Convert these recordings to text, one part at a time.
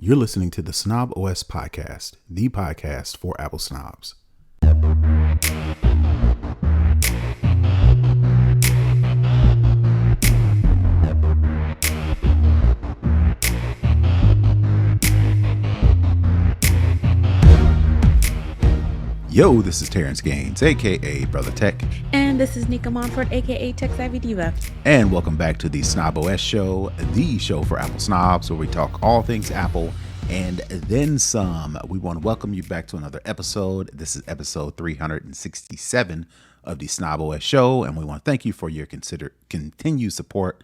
You're listening to the Snob OS podcast, the podcast for Apple snobs. Yo, this is Terrance Gaines, aka Brother Tech. And this is Nica Montford, aka Tech Savvy Diva. And welcome back to the Snob OS show, the show for Apple snobs, where we talk all things Apple and then some. We want to welcome you back to another episode. This is episode 367 of the Snob OS show, and we want to thank you for your continued support.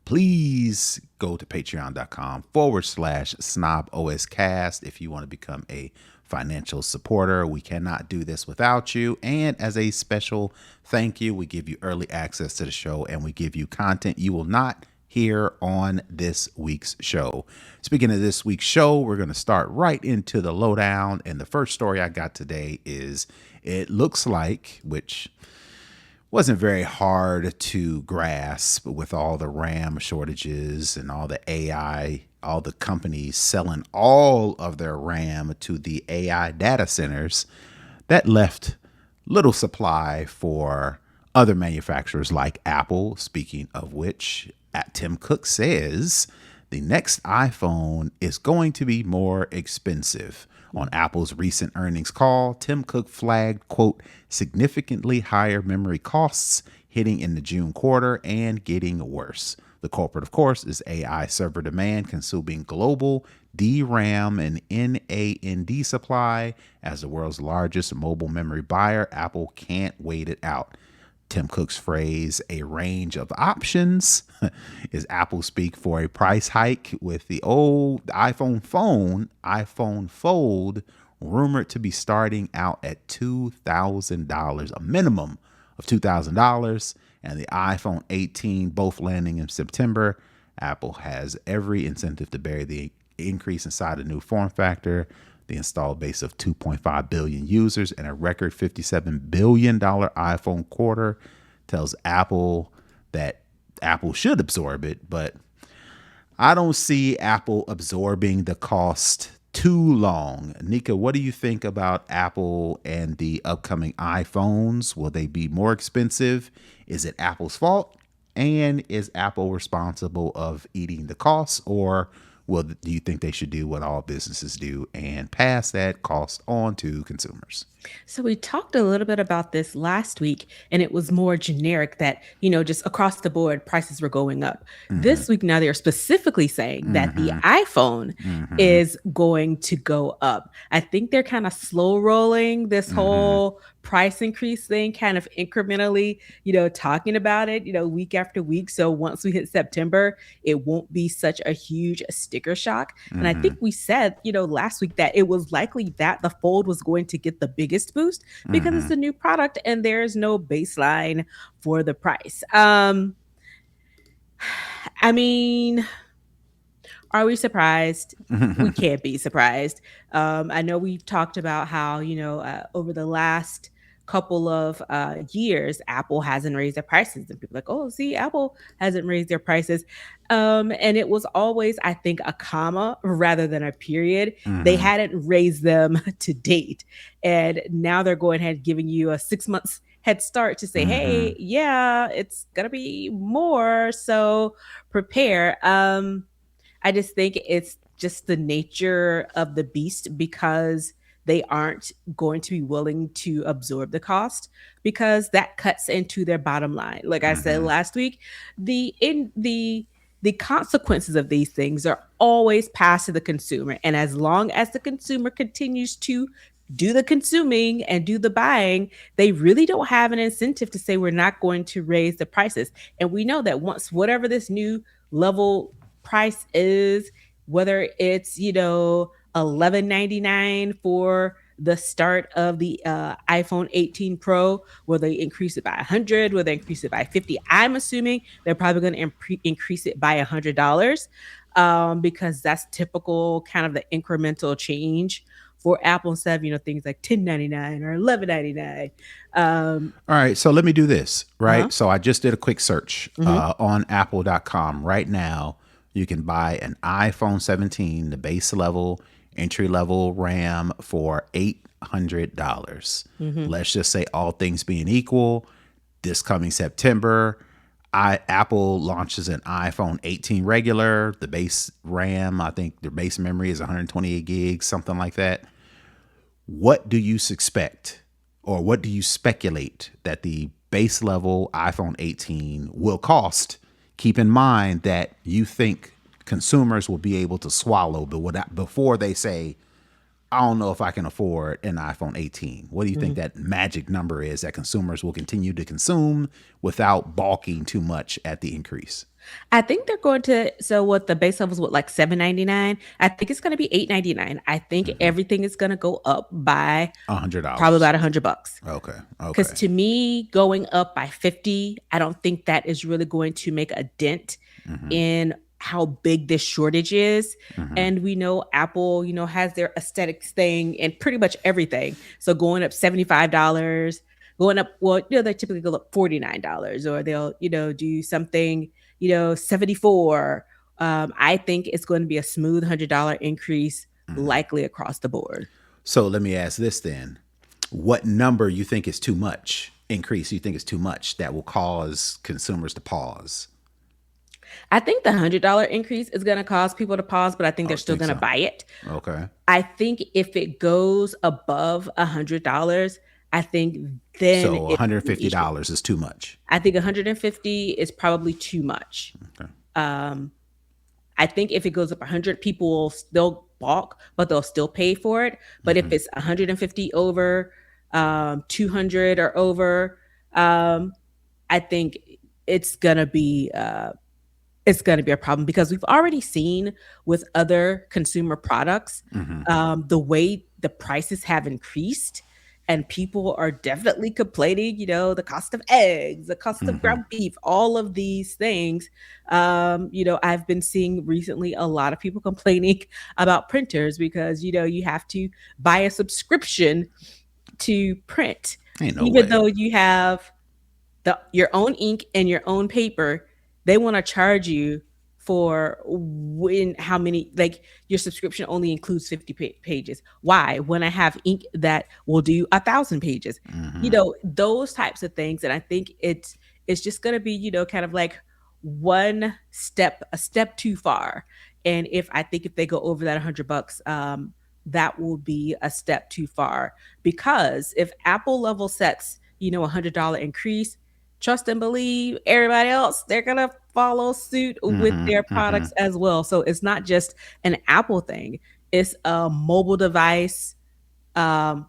Please go to patreon.com/snoboscast if you want to become a financial supporter. We cannot do this without you. And as a special thank you, we give you early access to the show and we give you content you will not hear on this week's show. Speaking of this week's show, we're going to start right into the lowdown. And the first story I got today is it looks like, which wasn't very hard to grasp with all the RAM shortages and all the AI, all the companies selling all of their RAM to the AI data centers, that left little supply for other manufacturers like Apple. Speaking of which, Tim Cook says the next iPhone is going to be more expensive. On Apple's recent earnings call, Tim Cook flagged, quote, significantly higher memory costs hitting in the June quarter and getting worse. The culprit, of course, is AI server demand consuming global DRAM and NAND supply. As the world's largest mobile memory buyer, Apple can't wait it out. Tim Cook's phrase, a range of options, is Apple speak for a price hike, with the old iPhone Fold, rumored to be starting out at $2,000, a minimum of $2,000, and the iPhone 18 both landing in September. Apple has every incentive to bury the increase inside a new form factor. The installed base of 2.5 billion users and a record $57 billion iPhone quarter tells Apple that Apple should absorb it, but I don't see Apple absorbing the cost too long. Nica, what do you think about Apple and the upcoming iPhones? Will they be more expensive? Is it Apple's fault? And is Apple responsible of eating the costs, or do you think they should do what all businesses do and pass that cost on to consumers? So we talked a little bit about this last week, and it was more generic that, just across the board, prices were going up. Mm-hmm. This week, now they're specifically saying that the iPhone is going to go up. I think they're kind of slow rolling this whole price increase thing, kind of incrementally, talking about it, week after week. So once we hit September, it won't be such a huge sticker shock. And I think we said, last week that it was likely that the Fold was going to get the biggest boost because it's a new product and there's no baseline for the price. I mean, are we surprised? We can't be surprised. I know we've talked about how, over the last couple of years, Apple hasn't raised their prices, and people are like, oh, see, Apple hasn't raised their prices. And it was always, I think, a comma rather than a period. They hadn't raised them to date. And now they're going ahead giving you a 6 months head start to say, hey, yeah, it's going to be more. So prepare. I just think it's just the nature of the beast, because they aren't going to be willing to absorb the cost, because that cuts into their bottom line. Like I said last week, the consequences of these things are always passed to the consumer. And as long as the consumer continues to do the consuming and do the buying, they really don't have an incentive to say we're not going to raise the prices. And we know that once whatever this new level price is, whether it's, $11.99 for the start of the iPhone 18 Pro, will they increase it by $100? Will they increase it by $50? I'm assuming they're probably going to increase it by $100 because that's typical kind of the incremental change for Apple, instead of, things like $10.99 or $11.99. All right. So let me do this, right? So I just did a quick search on apple.com right now. You can buy an iPhone 17, the base level, entry level RAM for $800. Mm-hmm. Let's just say all things being equal, this coming September, Apple launches an iPhone 18 regular. The base RAM, I think the base memory is 128 gigs, something like that. What do you expect, or what do you speculate that the base level iPhone 18 will cost? Keep in mind that you think consumers will be able to swallow, but before they say, I don't know if I can afford an iPhone 18. What do you think that magic number is that consumers will continue to consume without balking too much at the increase? I think they're going to. So what the base level is, what, like $799? I think it's going to be $899. I think everything is going to go up by probably $100. about $100. Okay. Because Okay. to me, going up by 50, I don't think that is really going to make a dent in how big this shortage is. And we know Apple, has their aesthetics thing and pretty much everything. So going up $75, going up, well, they typically go up $49, or they'll, do something, 74. I think it's going to be a smooth $100 increase, likely across the board. So let me ask this then. What number you think is too much increase you think is too much that will cause consumers to pause? I think the $100 increase is going to cause people to pause, but I think Oh, they're still think going to so. buy it. Okay. I think if it goes above $100, I think then So it's an issue. $150 is too much. I think 150 is probably too much. Okay. Um, I think if it goes up 100, people will still balk, but they'll still pay for it. But if it's 150 over, 200 or over, I think it's gonna be it's going to be a problem, because we've already seen with other consumer products the way the prices have increased, and people are definitely complaining, the cost of eggs, the cost of ground beef, all of these things. I've been seeing recently a lot of people complaining about printers, because you have to buy a subscription to print, Ain't no even way. though you have your own ink and your own paper. They want to charge you for how many, like, your subscription only includes 50 pages. Why, when I have ink that will do 1,000 pages? Those types of things. And I think it's just going to be, kind of like a step too far. And if they go over that $100, that will be a step too far. Because if Apple level sets, $100 increase, trust and believe everybody else, they're going to follow suit with their products as well. So it's not just an Apple thing, it's a mobile device um,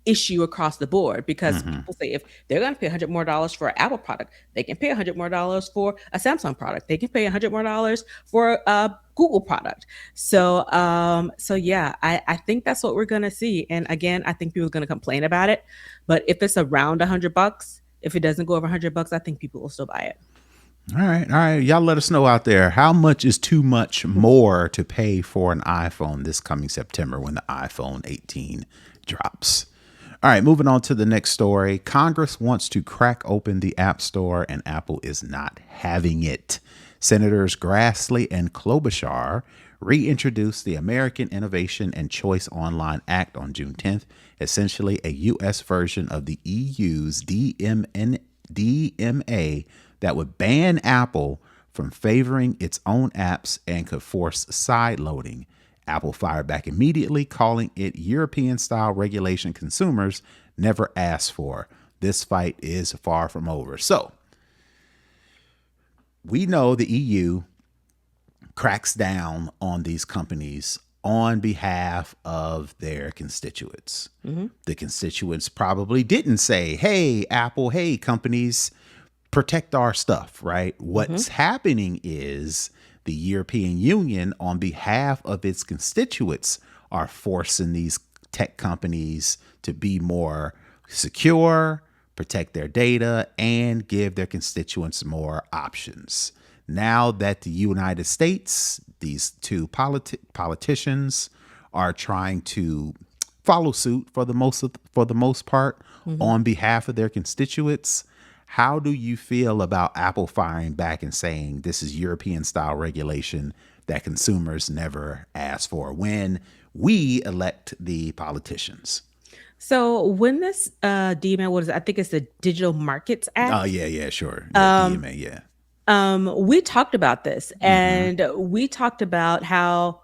issue across the board, because people say if they're going to pay $100 more for an Apple product, they can pay $100 more for a Samsung product. They can pay $100 more for a Google product. So yeah, I think that's what we're going to see. And again, I think people are going to complain about it, but if it's around $100, if it doesn't go over $100, I think people will still buy it. All right. All right. Y'all let us know out there. How much is too much more to pay for an iPhone this coming September when the iPhone 18 drops? All right. Moving on to the next story. Congress wants to crack open the App Store, and Apple is not having it. Senators Grassley and Klobuchar reintroduced the American Innovation and Choice Online Act on June 10th, essentially a U.S. version of the EU's DMA that would ban Apple from favoring its own apps and could force side loading. Apple fired back immediately, calling it European-style regulation consumers never asked for. This fight is far from over. So, we know the EU cracks down on these companies on behalf of their constituents. The constituents probably didn't say, hey, Apple, hey, companies, protect our stuff, right? What's happening is the European Union, on behalf of its constituents, are forcing these tech companies to be more secure, protect their data, and give their constituents more options. Now that the United States, these two politicians are trying to follow suit for the most part on behalf of their constituents, how do you feel about Apple firing back and saying this is European style regulation? that consumers never ask for when we elect the politicians. So when this DMA, what is it? I think it's the Digital Markets Oh, Act. yeah, sure. Yeah, DMA, yeah. We talked about this, Mm-hmm. and we talked about how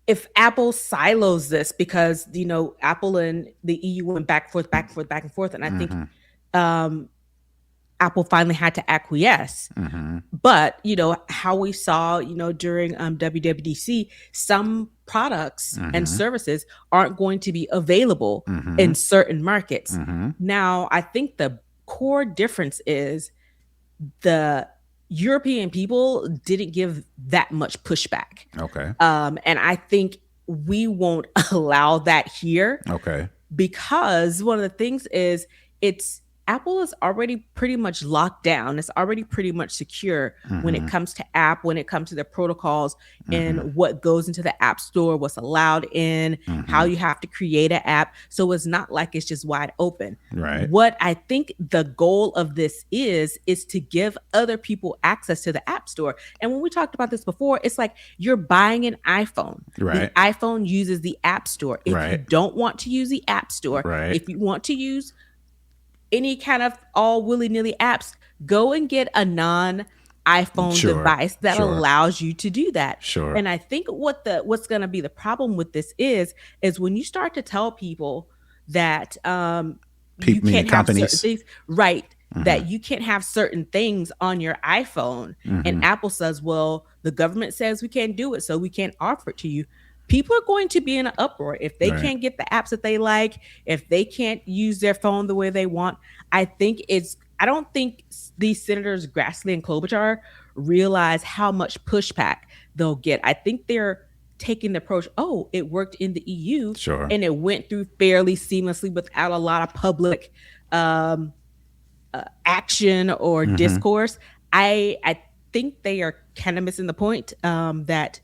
if Apple silos this, because Apple and the EU went back and forth, back and forth, back and forth, and I think Mm-hmm. um, Apple finally had to acquiesce. Mm-hmm. But how we saw during WWDC, some products and Mm-hmm. services aren't going to be available Mm-hmm. in certain markets. Mm-hmm. Now, I think the core difference is the European people didn't give that much pushback. Okay. And I think we won't allow that here, Okay. because one of the things is it's Apple is already pretty much locked down. It's already pretty much secure when it Mm-hmm. comes to app, when it comes to the protocols Mm-hmm. and what goes into the app store, what's allowed in, how Mm-hmm. you have to create an app. So it's not like it's just wide open. Right. What I think the goal of this is to give other people access to the app store. And when we talked about this before, it's like you're buying an iPhone. The Right. iPhone uses the app store. If you Right. don't want to use the app store, Right. if you want to use any kind of all willy-nilly apps, go and get a non iPhone Sure. device that Sure. allows you to do that. Sure. And I think what's going to be the problem with this is when you start to tell people that you People, meaning can't have certain companies. things, right? Mm-hmm. That you can't have certain things on your iPhone, Mm-hmm. and Apple says, well, the government says we can't do it, so we can't offer it to you. People are going to be in an uproar if they Right. can't get the apps that they like, if they can't use their phone the way they want. I don't think these senators Grassley and Klobuchar realize how much pushback they'll get. I think they're taking the approach, oh, it worked in the EU, Sure. and it went through fairly seamlessly without a lot of public action or Mm-hmm. discourse. I think they are kind of missing the point, that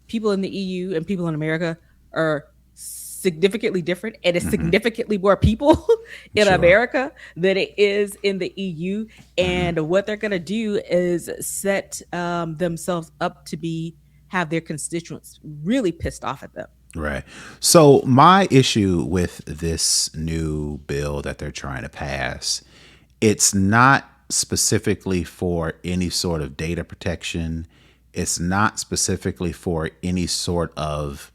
people in the EU and people in America are significantly different, and it's significantly more people in Sure. America than it is in the EU. And what they're going to do is set themselves up to have their constituents really pissed off at them. Right. So my issue with this new bill that they're trying to pass, it's not specifically for any sort of data protection. It's not specifically for any sort of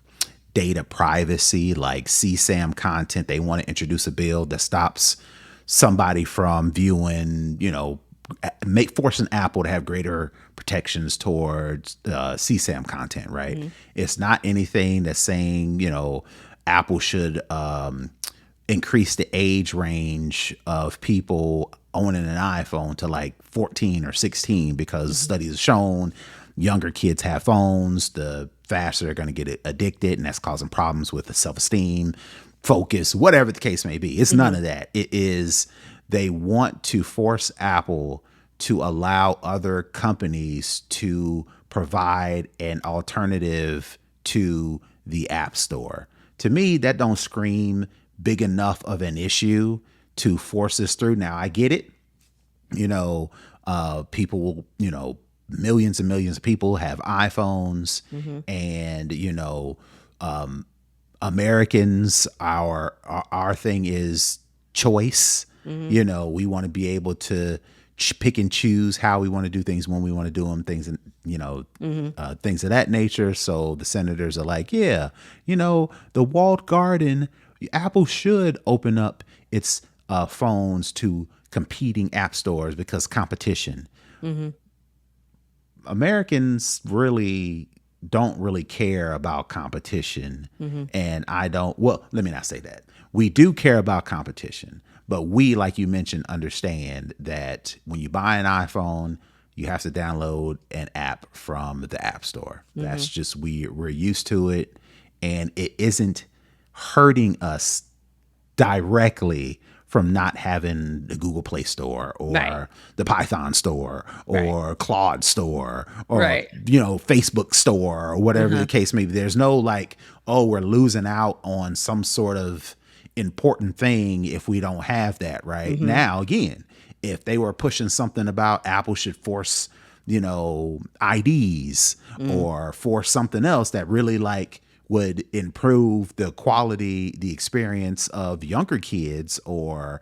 data privacy like CSAM content. They want to introduce a bill that stops somebody from viewing, forcing Apple to have greater protections towards CSAM content, right? Mm-hmm. It's not anything that's saying, Apple should increase the age range of people owning an iPhone to like 14 or 16, because studies have shown younger kids have phones, the faster they're going to get addicted, and that's causing problems with the self-esteem, focus, whatever the case may be. It's none of that. It is, they want to force Apple to allow other companies to provide an alternative to the App Store. To me, that don't scream big enough of an issue to force this through. Now, I get it. People will, millions and millions of people have iPhones, and Americans, our thing is choice. We want to be able to pick and choose how we want to do things, when we want to do them, things, and things of that nature. So the senators are like, yeah, the walled garden, Apple should open up its phones to competing app stores because competition. Americans don't really care about competition. And let me not say that. We do care about competition, but we, like you mentioned, understand that when you buy an iPhone, you have to download an app from the App Store. That's just, we're used to it, and it isn't hurting us directly from not having the Google Play Store or the Python Store or Claude Store or, Facebook Store or whatever the case may be. There's no like, oh, we're losing out on some sort of important thing if we don't have that right now. Again, if they were pushing something about Apple should force IDs or for something else that really like would improve the quality, the experience of younger kids or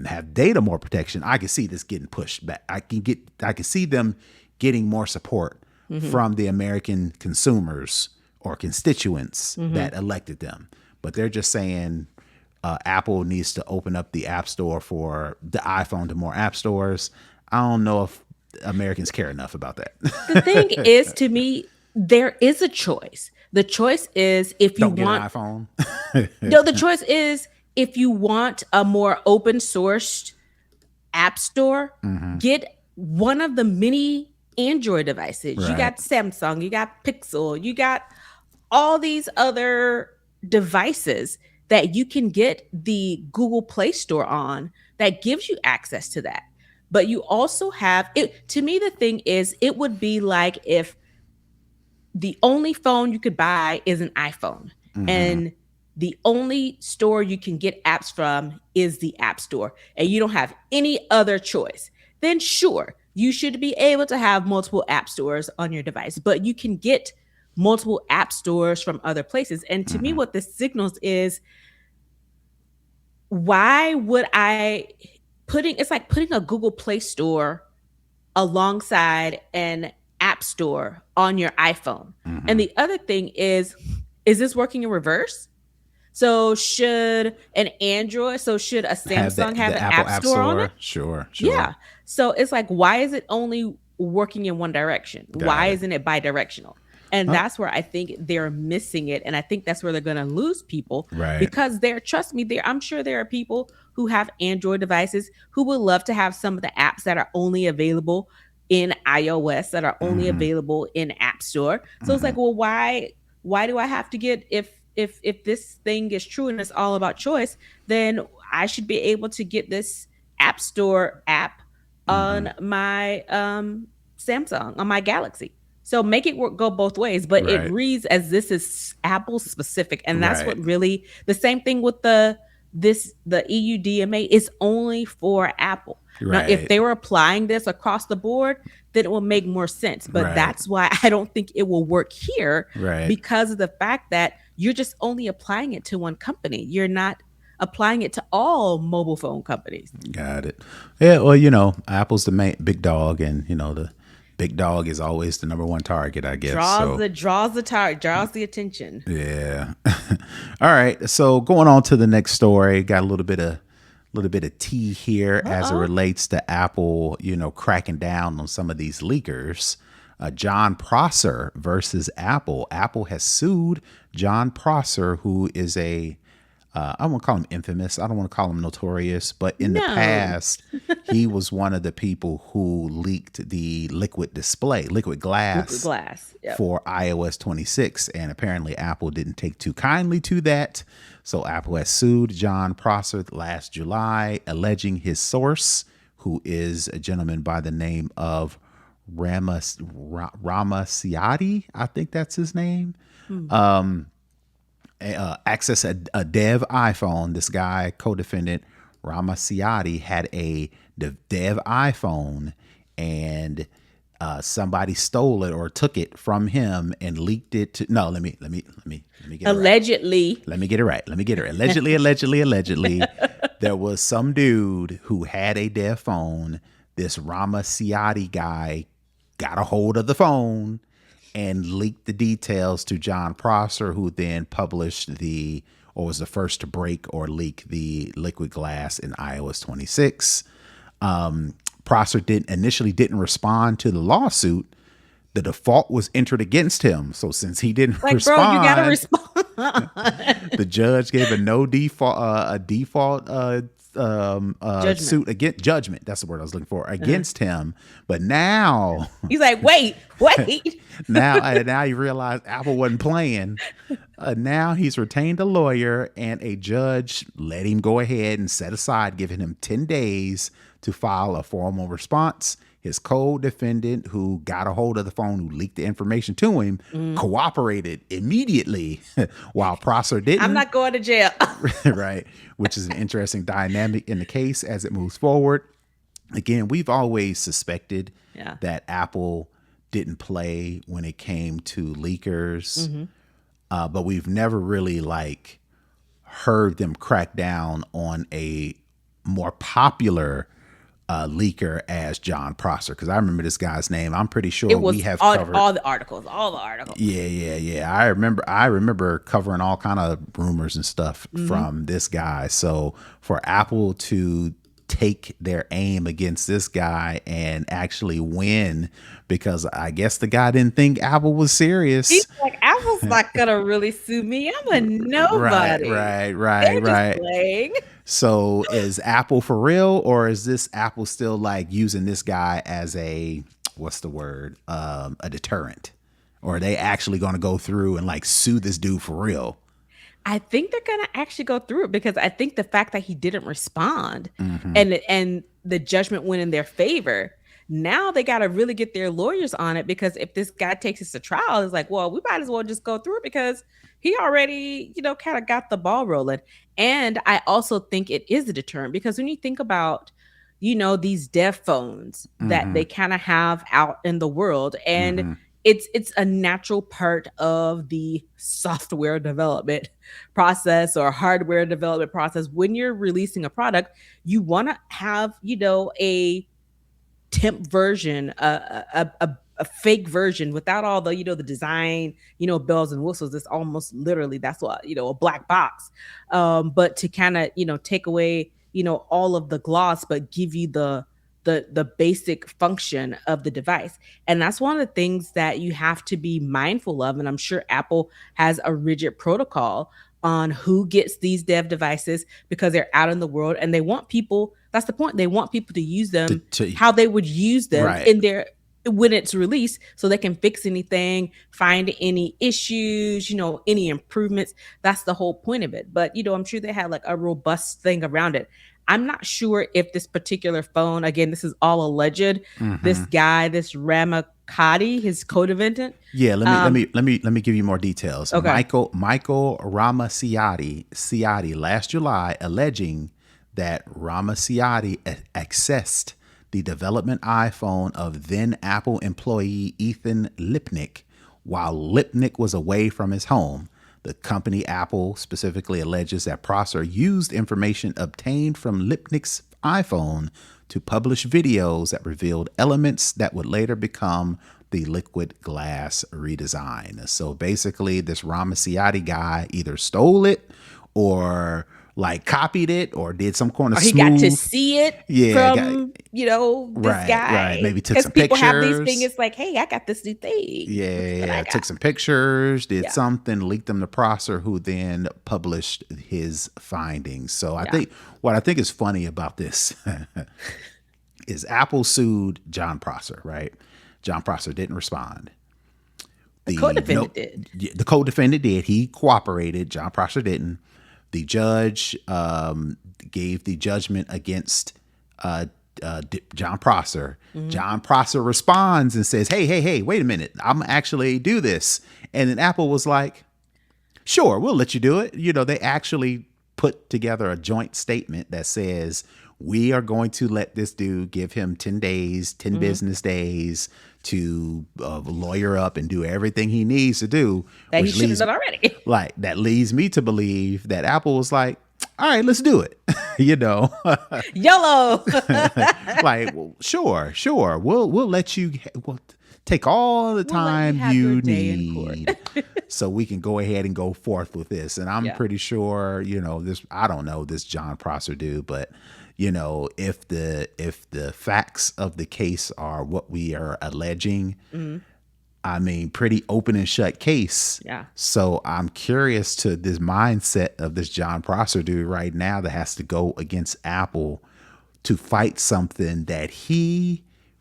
have data more protection, I can see this getting pushed back. I can see them getting more support from the American consumers or constituents that elected them. But they're just saying Apple needs to open up the App Store for the iPhone to more app stores. I don't know if Americans care enough about that. The thing is, to me, there is a choice. The choice is if you Don't get want an iPhone. no, the choice is if you want a more open sourced app store, get one of the many Android devices. You Right. got Samsung, you got Pixel, you got all these other devices that you can get the Google Play Store on that gives you access to that. But you also have it. To me, the thing is, it would be like if the only phone you could buy is an iPhone, and the only store you can get apps from is the App Store, and you don't have any other choice. Then sure, you should be able to have multiple app stores on your device, but you can get multiple app stores from other places. And to me, what this signals is, why would I it's like putting a Google Play Store alongside an app store on your iPhone. And the other thing is this working in reverse? So should a Samsung have the an Apple app store on it? Sure. Yeah. So it's like, why is it only working in one direction? Why it. isn't it bi-directional? And that's where I think they're missing it. And I think that's where they're going to lose people. Right. Because I'm sure there are people who have Android devices who would love to have some of the apps that are only available in iOS, that are only available in App Store. So it's like, well, why do I have to get, if this thing is true and it's all about choice, then I should be able to get this App Store app on my Samsung, on my Galaxy. So make it go both ways, but it reads as this is Apple specific, and that's what really, the same thing with the EU DMA is only for Apple. Now, if they were applying this across the board, then it will make more sense. But that's why I don't think it will work here, because of the fact that you're just only applying it to one company. You're not applying it to all mobile phone companies. Got it. Yeah, well, Apple's the big dog, and the big dog is always the number one target, I guess. Draws the attention. Yeah. All right. So going on to the next story, got a little bit of tea here as it relates to Apple, cracking down on some of these leakers. John Prosser versus Apple. Apple has sued John Prosser, who is I won't call him infamous. I don't want to call him notorious, but in the past, he was one of the people who leaked the liquid glass for iOS 26. And apparently Apple didn't take too kindly to that. So Apple has sued John Prosser last July, alleging his source, who is a gentleman by the name of Ramasiati. I think that's his name. Access a dev iPhone. This guy, co-defendant Ramasiati, had a dev iPhone, and somebody stole it or took it from him and leaked it to. No, let me get it allegedly. Right. Let me get it right. Allegedly. There was some dude who had a dev phone. This Ramasiati guy got a hold of the phone and leaked the details to John Prosser, who then published was the first to break or leak the liquid glass in iOS 26. Prosser didn't respond to the lawsuit. The default was entered against him. So since he didn't respond, bro, you gotta respond. The judge gave a default suit against judgment. That's the word I was looking for, against him. But now he's like, wait. now you realize Apple wasn't playing. Now he's retained a lawyer, and a judge let him go ahead and set aside, giving him 10 days to file a formal response. His co-defendant, who got a hold of the phone, who leaked the information to him, cooperated immediately, while Prosser didn't. I'm not going to jail. Right, which is an interesting dynamic in the case as it moves forward. Again, we've always suspected that Apple didn't play when it came to leakers, Hmm. but we've never really like heard them crack down on a more popular leaker as John Prosser. Because I remember this guy's name. I'm pretty sure It we was have on covered. all the articles, all the articles. Yeah, yeah, yeah. I remember covering all kind of rumors and stuff Hmm. from this guy. So for Apple to take their aim against this guy and actually win, because I guess the guy didn't think Apple was He's serious. like, Apple's not gonna really sue me. I'm a Right, nobody. right, right, They're just right. playing. So is Apple for real, or is this Apple still like using this guy as a, what's the word, a deterrent? Or are they actually going to go through and like sue this dude for real? I think they're gonna actually go through it because I think the fact that he didn't respond Hmm. and the judgment went in their favor. Now they got to really get their lawyers on it because if this guy takes us to trial, it's like, well, we might as well just go through it because he already, kind of got the ball rolling. And I also think it is a deterrent because when you think about, these deaf phones that Hmm. they kind of have out in the world, and Hmm. it's a natural part of the software development process or hardware development process. When you're releasing a product, you want to have, a temp version, a fake version without all the, the design, bells and whistles. It's almost literally that's what, a black box. But to kind of, take away, all of the gloss, but give you the basic function of the device. And that's one of the things that you have to be mindful of. And I'm sure Apple has a rigid protocol on who gets these dev devices because they're out in the world and they want people, that's the point, they want people to use To, them to, how they would use them right. in their when it's released so they can fix anything, find any issues, any improvements. That's the whole point of it. But I'm sure they had like a robust thing around it. I'm not sure if this particular phone, again, this is all alleged, this Hmm. guy, this Ramacati, his co-defendant. Yeah, um let me give you more details. okay. Michael Ramaciotti last July alleging that Ramaciotti accessed the development iPhone of then Apple employee Ethan Lipnick while Lipnick was away from his home. The company Apple specifically alleges that Prosser used information obtained from Lipnick's iPhone to publish videos that revealed elements that would later become the liquid glass redesign. So basically, this Ramaciotti guy either stole it or like copied it or did some kind of Or he got to smooth. see it Yeah, got, from, this right, right. guy. Maybe took Because some people have these things. pictures. It's like, hey, I got this new thing. Yeah, Look what yeah, I took got. some pictures, did Yeah. something, leaked them to Prosser, who then published his findings. So I Yeah. think what I think is funny about this is Apple sued John Prosser, right? John Prosser didn't respond. The The no, co-defendant did. the co-defendant did. He cooperated. John Prosser didn't. The judge gave the judgment against John Prosser. Hmm. John Prosser responds and says, "Hey, hey, hey, wait a minute! I'm actually do this." And then Apple was like, "Sure, we'll let you do it." They actually put together a joint statement that says, we are going to let this dude, give him 10 days, 10 Hmm. business days to lawyer up and do everything he needs to do, That he which should have leads done already. that leads me to believe that Apple was like, all right, let's do it. you know, YOLO. like, well, sure, sure. We'll let you we'll take all the We'll let you time have your you day in court. need so we can go ahead and go forth with this. And I'm Yeah. pretty sure, this, I don't know this John Prosser dude, but if the facts of the case are what we are alleging, Hmm. I mean, pretty open and shut case. Yeah. So I'm curious to this mindset of this John Prosser dude right now that has to go against Apple to fight something that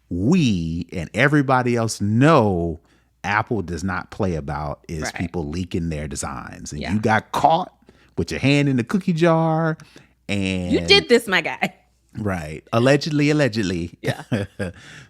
we, and everybody else know Apple does not play about is Right. people leaking their designs. And Yeah. you got caught with your hand in the cookie jar You and did this, my guy. right. Allegedly. Yeah.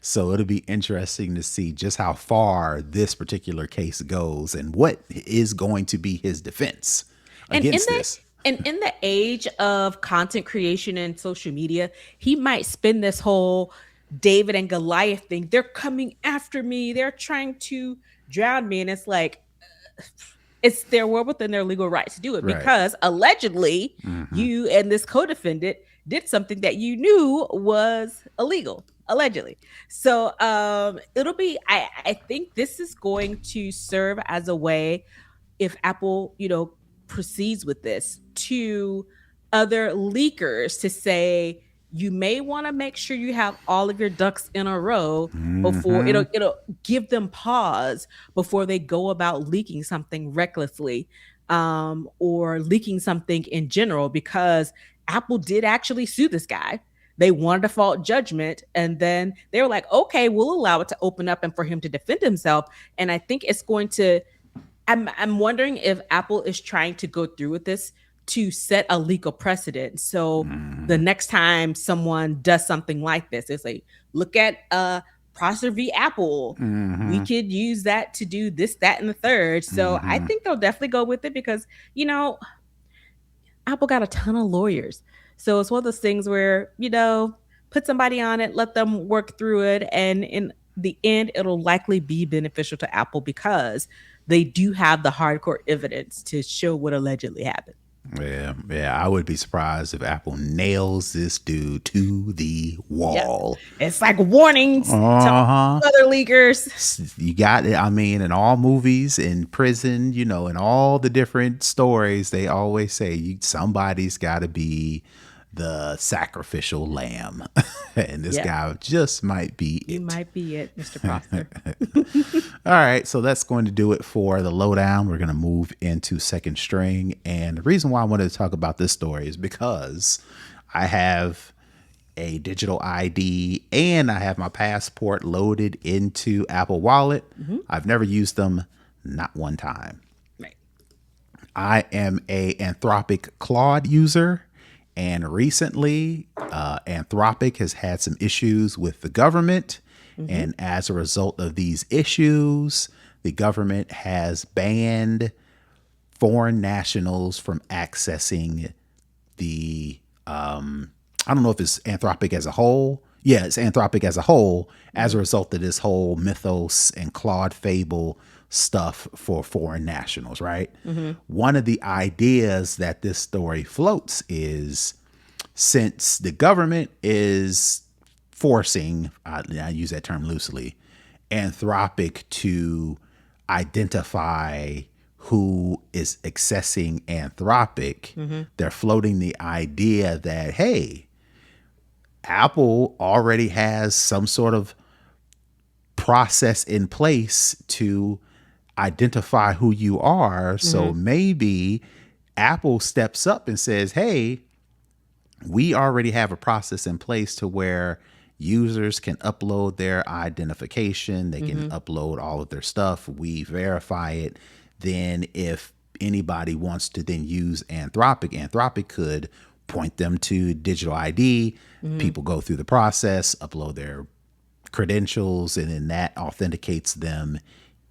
So it'll be interesting to see just how far this particular case goes and what is going to be his defense And against this. in the age of content creation and social media, he might spin this whole David and Goliath thing. They're coming after me. They're trying to drown me. And it's like, it's their well within their legal right to do it Right. because allegedly Mm-hmm. you and this co-defendant did something that you knew was illegal, allegedly. So it'll be, I think this is going to serve as a way, if Apple, proceeds with this, to other leakers to say, you may want to make sure you have all of your ducks in a row before Mm-hmm. it'll give them pause before they go about leaking something recklessly, or leaking something in general, because Apple did actually sue this guy. They won a default judgment, and then they were like, okay, we'll allow it to open up and for him to defend himself. And I think it's going to, I'm wondering if Apple is trying to go through with this to set a legal precedent. So the Mm-hmm. next time someone does something like this, it's like, look at Prosser v. Apple. We Mm-hmm. could use that to do this, that, and the third. So I Mm-hmm. think they'll definitely go with it because, Apple got a ton of lawyers. So it's one of those things where, put somebody on it, let them work through it. And in the end, it'll likely be beneficial to Apple because they do have the hardcore evidence to show what allegedly happened. Yeah, yeah. I would be surprised if Apple nails this dude to the Yep. wall. It's like warnings to Uh huh. all other leakers. You got it. I mean, in all movies, in prison, in all the different stories, they always say somebody's got to be the sacrificial lamb, and this Yep. guy just might be You it. might be it, Mr. Prosser. All right, so that's going to do it for the lowdown. We're going to move into second string. And the reason why I wanted to talk about this story is because I have a digital ID and I have my passport loaded into Apple Wallet. Hmm. I've never used them, not one time. Right. I am a Anthropic Claude user, and recently, Anthropic has had some issues with the government, Hmm. and as a result of these issues, the government has banned foreign nationals from accessing the I don't know if it's Anthropic as a whole. Yeah, it's Anthropic as a whole as a result of this whole Mythos and Claude Fable stuff for foreign nationals, right? Hmm. One of the ideas that this story floats is, since the government is forcing, I use that term loosely, Anthropic to identify who is accessing Anthropic, Hmm. they're floating the idea that, hey, Apple already has some sort of process in place to identify who you are. So Hmm. maybe Apple steps up and says, hey, we already have a process in place to where users can upload their identification, they can Hmm. upload all of their stuff, we verify it. Then if anybody wants to then use Anthropic could point them to digital ID. Hmm. People go through the process, upload their credentials, and then that authenticates them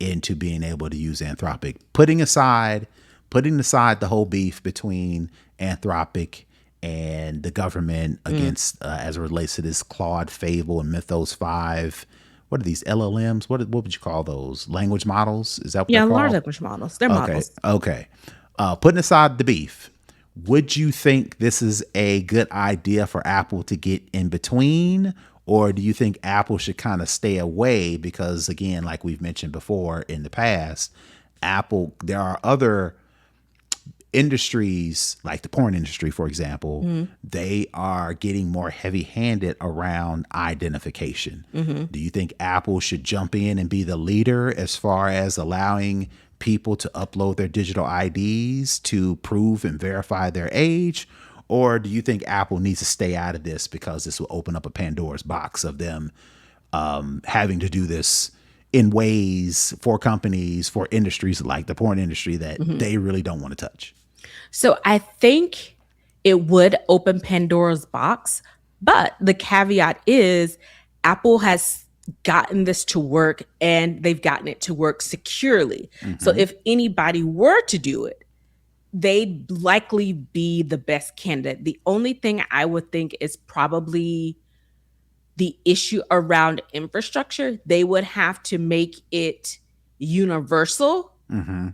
into being able to use Anthropic. Putting aside the whole beef between Anthropic and the government against, as it relates to this Claude Fable and Mythos 5. What are these LLMs? What would you call those? Language models? Is that what they're Yeah, large called? language models. They're Okay. models. Okay. Putting aside the beef, would you think this is a good idea for Apple to get in between? Or do you think Apple should kind of stay away? Because, again, like we've mentioned before in the past, there are other industries like the porn industry, for example, Hmm. they are getting more heavy handed around identification. Hmm. Do you think Apple should jump in and be the leader as far as allowing people to upload their digital IDs to prove and verify their age? Or do you think Apple needs to stay out of this because this will open up a Pandora's box of them having to do this in ways for companies, for industries like the porn industry that Hmm. they really don't want to touch? So I think it would open Pandora's box, but the caveat is Apple has gotten this to work and they've gotten it to work securely. So Mm-hmm. if anybody were to do it, they'd likely be the best candidate. The only thing I would think is probably the issue around infrastructure, they would have to make it universal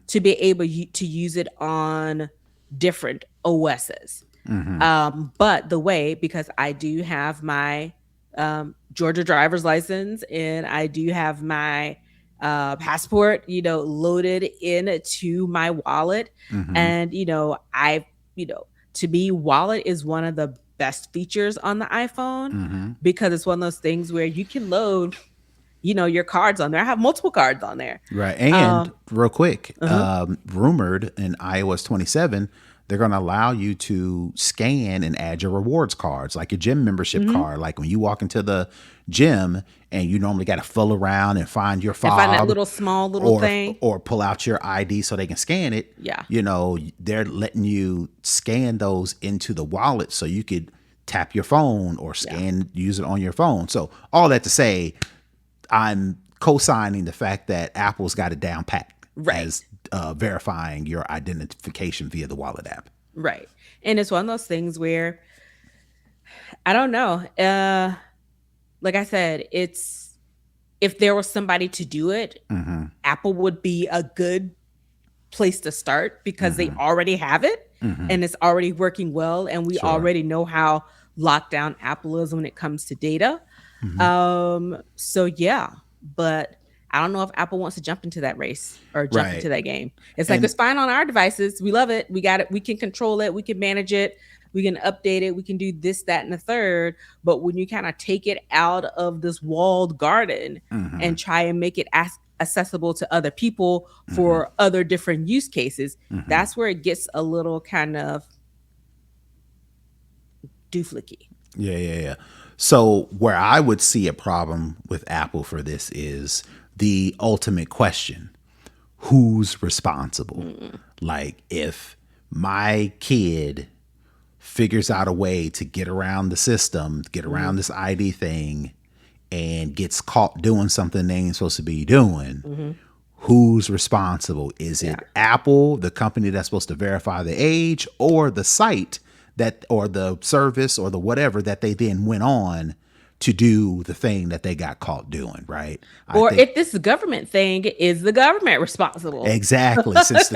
to be able to use it on different OSs. But the way, because I do have my Georgia driver's license and I do have my passport, loaded into my wallet. And, to me, wallet is one of the best features on the iPhone because it's one of those things where you can load, your cards on there. I have multiple cards on there. Right. And real quick, rumored in iOS 27, they're going to allow you to scan and add your rewards cards, like your gym membership card. Like when you walk into the gym and you normally got to fool around and find your fob, and find that little small thing, or pull out your ID so they can scan it. Yeah. They're letting you scan those into the wallet so you could tap your phone or use it on your phone. So all that to say, I'm co-signing the fact that Apple's got it down pat as verifying your identification via the wallet app. Right. And it's one of those things where, I don't know. Like I said, if there was somebody to do it, Apple would be a good place to start because they already have it and it's already working well. And we already know how locked down Apple is when it comes to data. So yeah, but I don't know if Apple wants to jump into that race or jump into that game. It's like, it's fine on our devices. We love it. We got it. We can control it. We can manage it. We can update it. We can do this, that, and the third. But when you kind of take it out of this walled garden and try and make it accessible to other people for other different use cases, that's where it gets a little kind of dooflicky. Yeah. So where I would see a problem with Apple for this is the ultimate question: who's responsible? Like, if my kid figures out a way to get around the system, get around this ID thing, and gets caught doing something they ain't supposed to be doing, who's responsible? Is it Apple, the company that's supposed to verify the age, or the site or the service or the whatever that they then went on to do the thing that they got caught doing, right? Or if this is a government thing, is the government responsible? Exactly. Since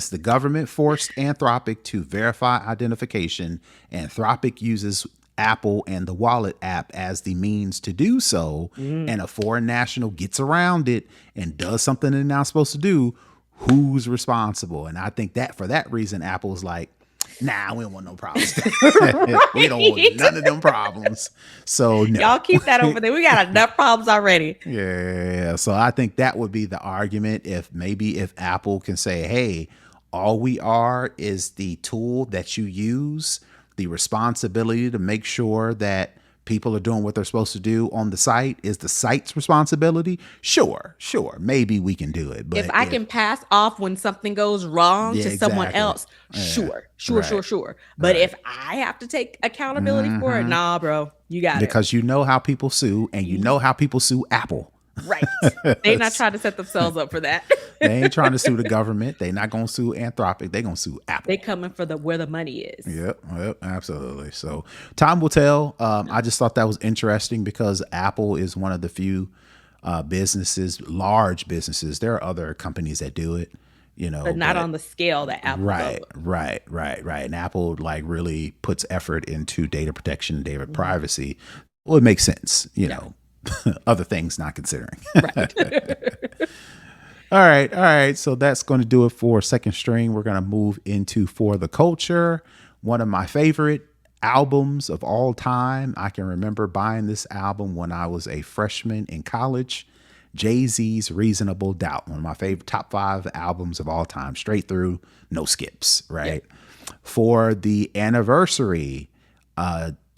the government forced Anthropic to verify identification, Anthropic uses Apple and the Wallet app as the means to do so, and a foreign national gets around it and does something they're not supposed to do, who's responsible? And I think that for that reason, Apple's like, nah, we don't want no problems. We don't want none of them problems. So no. Y'all keep that over there. We got enough problems already. Yeah. So I think that would be the argument. If Apple can say, hey, all we are is the tool that you use, the responsibility to make sure that people are doing what they're supposed to do on the site is the site's responsibility. Sure. Maybe we can do it. But if I can pass off when something goes wrong to someone else, sure. But if I have to take accountability for it, nah, bro, you got it. Because you know how people sue, and you know how people sue Apple. Right. They're not trying to set themselves up for that. They ain't trying to sue the government. They're not going to sue Anthropic. They're going to sue Apple. They coming for where the money is. Yep, absolutely. So time will tell. I just thought that was interesting because Apple is one of the few large businesses. There are other companies that do it, but not on the scale that Apple does. Right. And Apple really puts effort into data protection, data privacy. Well, it makes sense, know. Other things not considering. Right. All right. So that's going to do it for Second String. We're going to move into For the Culture. One of my favorite albums of all time. I can remember buying this album when I was a freshman in college. Jay-Z's Reasonable Doubt. One of my favorite top 5 albums of all time. Straight through, no skips, right? Yep. For the anniversary,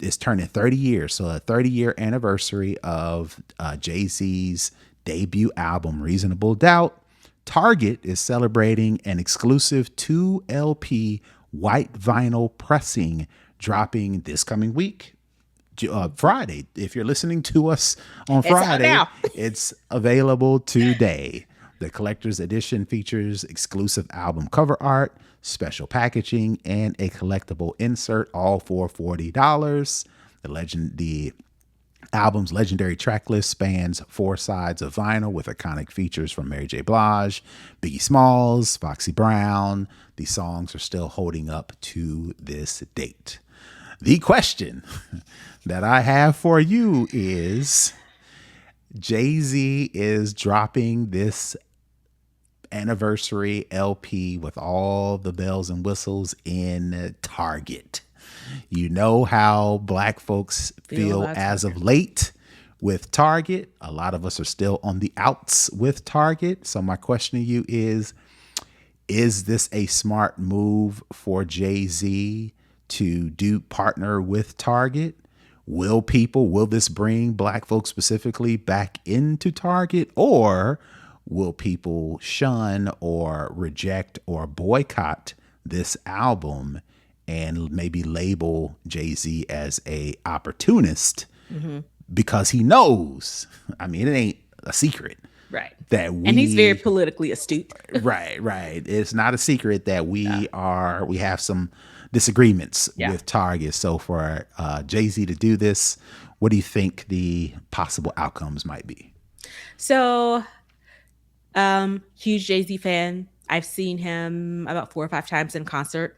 it's turning 30 years. So a 30-year anniversary of Jay-Z's debut album, Reasonable Doubt. Target is celebrating an exclusive 2 LP white vinyl pressing dropping this coming week, Friday. If you're listening to us on Friday, it's available today. The collector's edition features exclusive album cover art, special packaging, and a collectible insert, all for $40. The Album's legendary track list spans 4 sides of vinyl with iconic features from Mary J. Blige, Biggie Smalls, Foxy Brown. These songs are still holding up to this date. The question that I have for you is, Jay-Z is dropping this anniversary LP with all the bells and whistles in Target. You know how black folks feel as of late with Target. A lot of us are still on the outs with Target. So my question to you is this a smart move for Jay-Z to partner with Target? Will this bring black folks specifically back into Target, or will people shun or reject or boycott this album and maybe label Jay-Z as a opportunist because he knows, I mean, it ain't a secret. Right. That and he's very politically astute. Right. It's not a secret that we have some disagreements with Target. So for Jay-Z to do this, what do you think the possible outcomes might be? So, huge Jay-Z fan. I've seen him about 4 or 5 times in concert.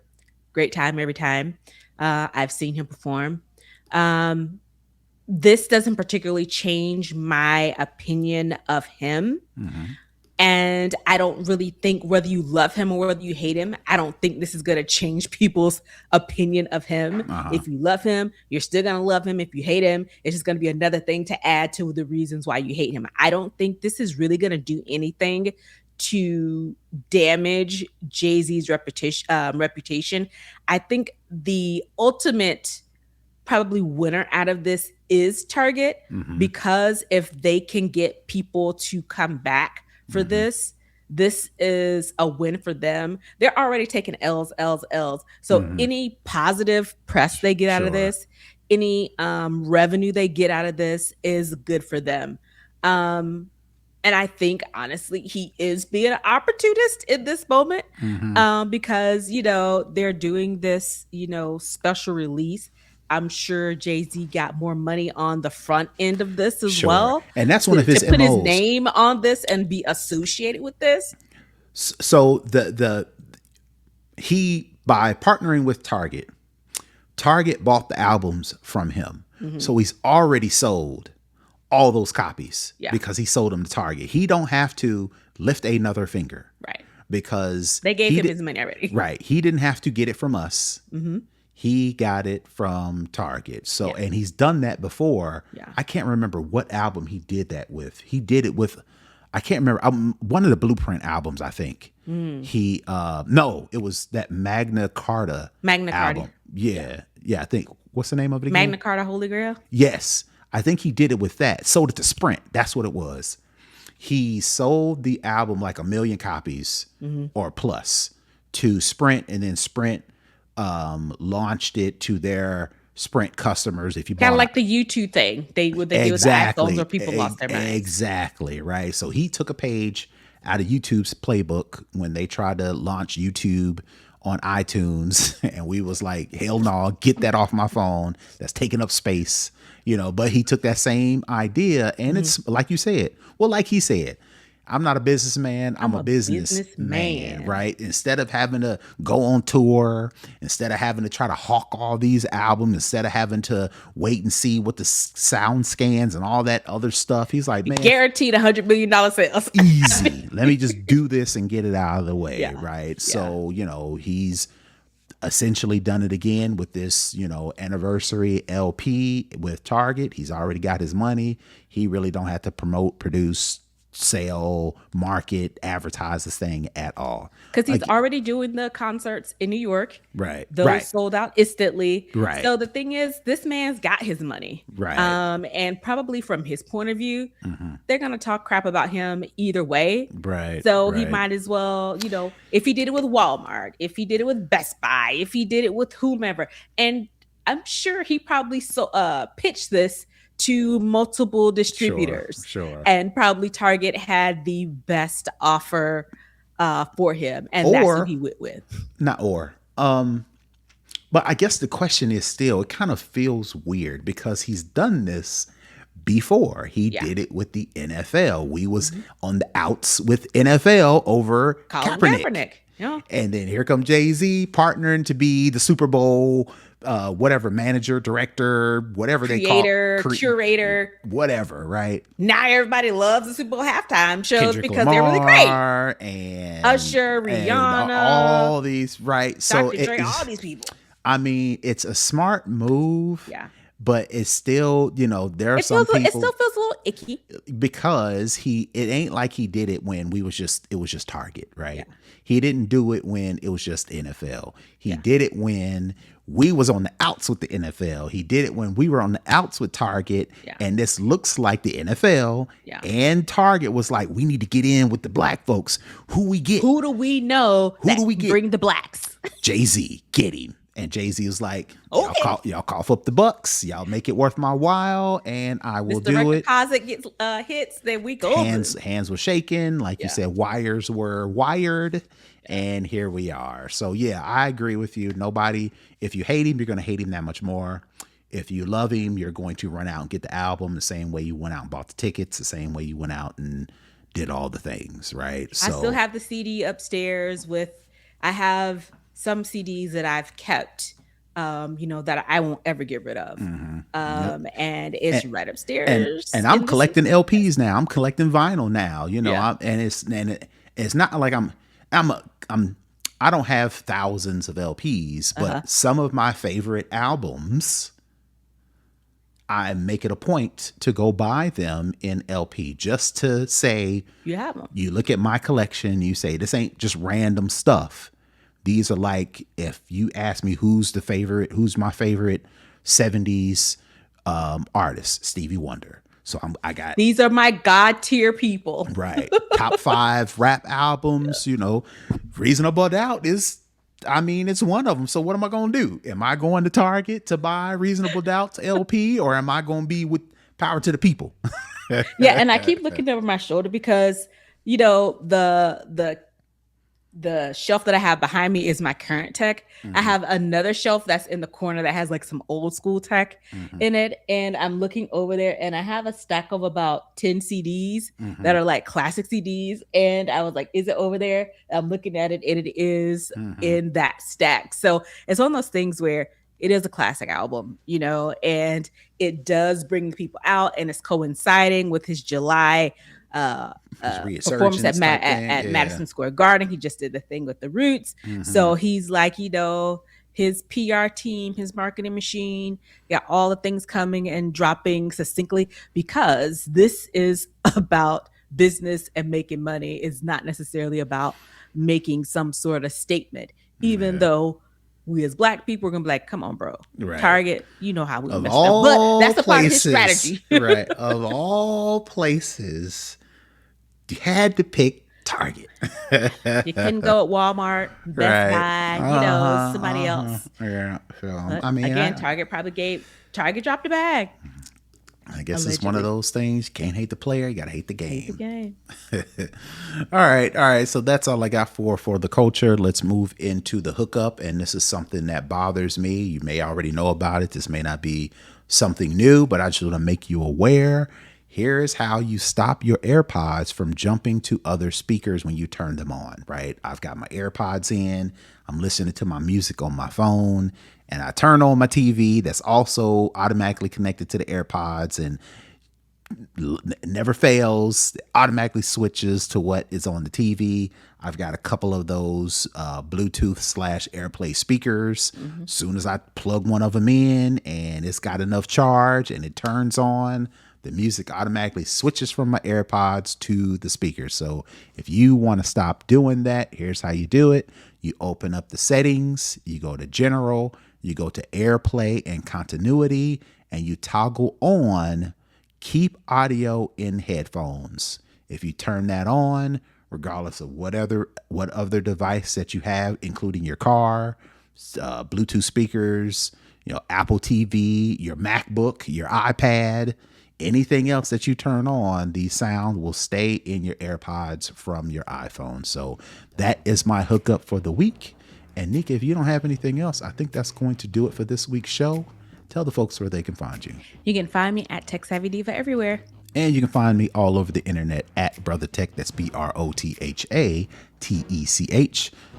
Great time every time. I've seen him perform. This doesn't particularly change my opinion of him. And I don't really think, whether you love him or whether you hate him, I don't think this is going to change people's opinion of him. If you love him, you're still going to love him. If you hate him, it's just going to be another thing to add to the reasons why you hate him. I don't think this is really going to do anything to damage Jay-Z's reputation. I think the ultimate probably winner out of this is Target, because if they can get people to come back for this is a win for them. They're already taking L's. So any positive press they get out of this, any revenue they get out of this is good for them. And I think, honestly, he is being an opportunist in this moment, because, they're doing this, special release. I'm sure Jay-Z got more money on the front end of this as well. And that's one of his to put MOs. His name on this and be associated with this. So he, by partnering with Target bought the albums from him. So he's already sold all those copies because he sold them to Target. He don't have to lift another finger. Right. Because they gave him his money already. Right. He didn't have to get it from us. He got it from Target. So, and he's done that before. I can't remember what album he did that with. He did it with, I can't remember, one of the Blueprint albums, I think. No, it was that Magna Carta album. Yeah, I think. What's the name of it again? Magna Carta Holy Grail? Yes. I think he did it with that. Sold it to Sprint. That's what it was. He sold the album like 1 million copies or plus to Sprint, and then Sprint launched it to their Sprint customers. If you kind of like the YouTube thing, they do with the iPhones, where people lost their minds. Exactly, right. So he took a page out of YouTube's playbook when they tried to launch YouTube on iTunes, and we was like, hell no, get that off my phone. That's taking up space, But he took that same idea, and it's like you said. Well, like he said, I'm not a businessman. I'm a businessman, right? Instead of having to go on tour, instead of having to try to hawk all these albums, instead of having to wait and see what the sound scans and all that other stuff, he's like, man, guaranteed $100 million sales. Easy. Let me just do this and get it out of the way, right? So, he's essentially done it again with this, anniversary LP with Target. He's already got his money. He really don't have to promote, produce, sell, market, advertise this thing at all. Because he's already doing the concerts in New York. Right. Those sold out instantly. Right. So the thing is, this man's got his money. Right. And probably from his point of view, they're going to talk crap about him either way. Right. So he might as well, if he did it with Walmart, if he did it with Best Buy, if he did it with whomever. And I'm sure he probably pitched this to multiple distributors. Sure. And probably Target had the best offer for him. And that's who he went with. But I guess the question is still, it kind of feels weird because he's done this before. He Yeah. did it with the NFL. We was Mm-hmm. on the outs with NFL over Colin Kaepernick. Kaepernick. Yeah. And then here come Jay-Z partnering to be the Super Bowl, whatever, manager, director, whatever they call, Creator, curator. whatever, right? Now everybody loves the Super Bowl halftime shows Kendrick because they're really great. Lamar and Usher, Rihanna, all these, right? So Dr. Dre, all these people. I mean, it's a smart move. Yeah. But it's still, there are some people. It still feels a little icky because it ain't like he did it when it was just Target, right? Yeah. He didn't do it when it was just NFL. He Yeah. did it when we was on the outs with the NFL. He did it when we were on the outs with Target. Yeah. And this looks like the NFL. Yeah. And Target was like, we need to get in with the black folks. Who we get? Who do we know? Who do we get? Bring the blacks. Jay-Z, get him. And Jay-Z was like, Okay. y'all cough up the bucks. Y'all make it worth my while, and I will do it. Deposit gets hits, then we go. Hands were shaking. Like you said, wires were wired. And here we are. So, yeah, I agree with you. If you hate him, you're going to hate him that much more. If you love him, you're going to run out and get the album the same way you went out and bought the tickets, the same way you went out and did all the things, right? So, I still have the CD upstairs I have some CDs that I've kept, that I won't ever get rid of. And it's right upstairs. And I'm collecting LPs now. I'm collecting vinyl now, Yeah. It's not like I don't have thousands of LPs, but some of my favorite albums, I make it a point to go buy them in LP just to say, You have them. you look at my collection, you say, this ain't just random stuff. These are like, if you ask me who's my favorite 70s artist, Stevie Wonder. So I got, these are my God tier people. right. Top 5 rap albums, Reasonable Doubt it's one of them. So what am I going to do? Am I going to Target to buy Reasonable Doubt's LP, or am I going to be with Power to the People? Yeah. And I keep looking over my shoulder because, the shelf that I have behind me is my current tech. I have another shelf that's in the corner that has like some old school tech in it. And I'm looking over there and I have a stack of about 10 CDs that are like classic CDs. And I was like, is it over there? I'm looking at it and it is in that stack. So it's one of those things where it is a classic album, and it does bring people out, and it's coinciding with his July performance at Madison Square Garden. He just did the thing with the Roots. So he's like, his PR team, his marketing machine, got all the things coming and dropping succinctly, because this is about business and making money. It's not necessarily about making some sort of statement, even though we as black people are gonna be like, come on, bro. Right. Target, you know how we messed up. But that's the part of his strategy. Right. Of all places, you had to pick Target. You couldn't go at Walmart, Best Buy, somebody else. Yeah. So, but again, Target dropped a bag. I guess allegedly. It's one of those things. You can't hate the player, you gotta hate the game. Hate the game. All right. So that's all I got for the culture. Let's move into the hookup. And this is something that bothers me. You may already know about it. This may not be something new, but I just want to make you aware. Here is how you stop your AirPods from jumping to other speakers when you turn them on, right? I've got my AirPods in. I'm listening to my music on my phone, and I turn on my TV that's also automatically connected to the AirPods, and never fails, automatically switches to what is on the TV. I've got a couple of those Bluetooth / AirPlay speakers. As soon as I plug one of them in and it's got enough charge and it turns on, the music automatically switches from my AirPods to the speakers. So if you want to stop doing that, here's how you do it. You open up the settings, you go to General, you go to AirPlay and Continuity, and you toggle on Keep Audio in Headphones. If you turn that on, regardless of what other device that you have, including your car, Bluetooth speakers, Apple TV, your MacBook, your iPad, anything else that you turn on, the sound will stay in your AirPods from your iPhone. So that is my hookup for the week. And Nica, if you don't have anything else, I think that's going to do it for this week's show. Tell the folks where they can find you. You can find me at Tech Savvy Diva everywhere. And you can find me all over the internet at Brother Tech. That's BrothaTech.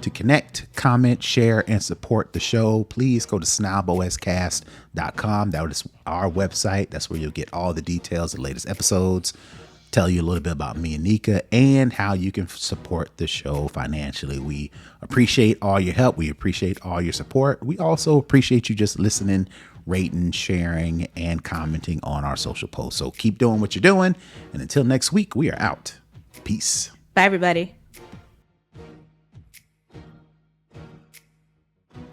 To connect, comment, share, and support the show, please go to snoboscast.com. That is our website. That's where you'll get all the details, the latest episodes, tell you a little bit about me and Nica, and how you can support the show financially. We appreciate all your help. We appreciate all your support. We also appreciate you just listening, rating, sharing, and commenting on our social posts. So keep doing what you're doing. And until next week, we are out. Peace. Bye, everybody.